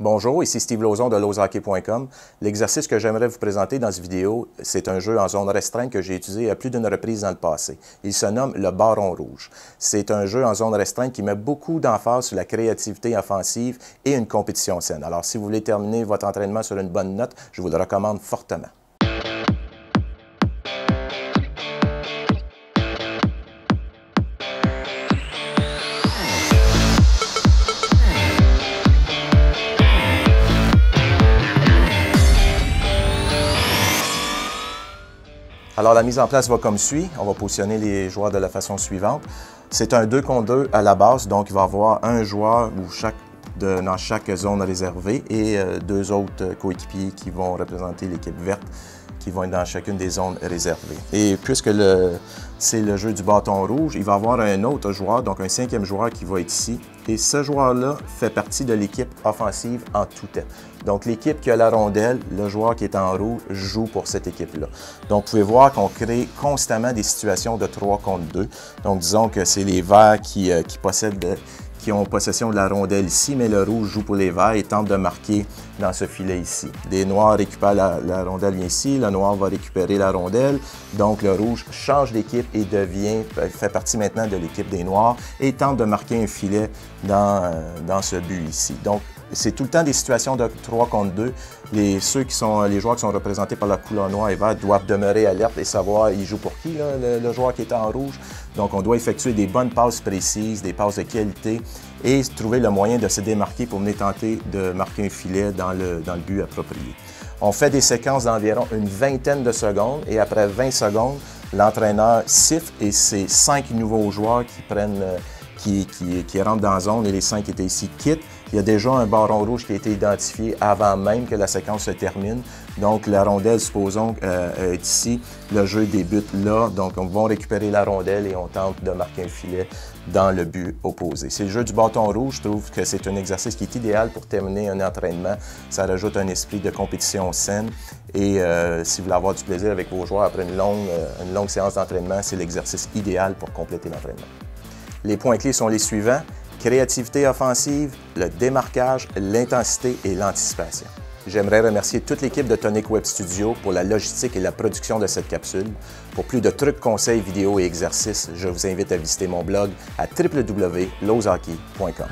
Bonjour, ici Steve Lauzon de lozhockey.com. L'exercice que j'aimerais vous présenter dans cette vidéo, c'est un jeu en zone restreinte que j'ai utilisé à plus d'une reprise dans le passé. Il se nomme le Baron Rouge. C'est un jeu en zone restreinte qui met beaucoup d'emphase sur la créativité offensive et une compétition saine. Alors, si vous voulez terminer votre entraînement sur une bonne note, je vous le recommande fortement. Alors, la mise en place va comme suit. On va positionner les joueurs de la façon suivante. C'est un 2 contre 2 à la base, donc il va y avoir un joueur dans chaque zone réservée et deux autres coéquipiers qui vont représenter l'équipe verte, qui vont être dans chacune des zones réservées. Et puisque c'est le jeu du bâton rouge, il va y avoir un autre joueur, donc un 5e joueur qui va être ici. Et ce joueur-là fait partie de l'équipe offensive en tout temps. Donc l'équipe qui a la rondelle, le joueur qui est en rouge, joue pour cette équipe-là. Donc vous pouvez voir qu'on crée constamment des situations de 3 contre 2. Donc disons que c'est les verts qui ont possession de la rondelle ici, mais le rouge joue pour les verts et tente de marquer dans ce filet ici. Les noirs récupèrent la rondelle ici, le noir va récupérer la rondelle, donc le rouge change d'équipe et fait partie maintenant de l'équipe des noirs et tente de marquer un filet dans ce but ici. Donc, c'est tout le temps des situations de 3 contre 2. Les joueurs qui sont représentés par la couleur noire et vert doivent demeurer alertes et savoir il joue pour qui, là, le joueur qui est en rouge. Donc, on doit effectuer des bonnes passes précises, des passes de qualité et trouver le moyen de se démarquer pour venir tenter de marquer un filet dans le but approprié. On fait des séquences d'environ une vingtaine de secondes et après 20 secondes, l'entraîneur siffle et c'est 5 nouveaux joueurs qui rentrent dans la zone et les 5 qui étaient ici quittent. Il y a déjà un baron rouge qui a été identifié avant même que la séquence se termine. Donc, la rondelle, supposons, est ici. Le jeu débute là. Donc, on va récupérer la rondelle et on tente de marquer un filet dans le but opposé. C'est le jeu du bâton rouge. Je trouve que c'est un exercice qui est idéal pour terminer un entraînement. Ça rajoute un esprit de compétition saine. Et si vous voulez avoir du plaisir avec vos joueurs après une longue séance d'entraînement, c'est l'exercice idéal pour compléter l'entraînement. Les points clés sont les suivants. Créativité offensive, le démarquage, l'intensité et l'anticipation. J'aimerais remercier toute l'équipe de Tonic Web Studio pour la logistique et la production de cette capsule. Pour plus de trucs, conseils, vidéos et exercices, je vous invite à visiter mon blog à www.lozhockey.com.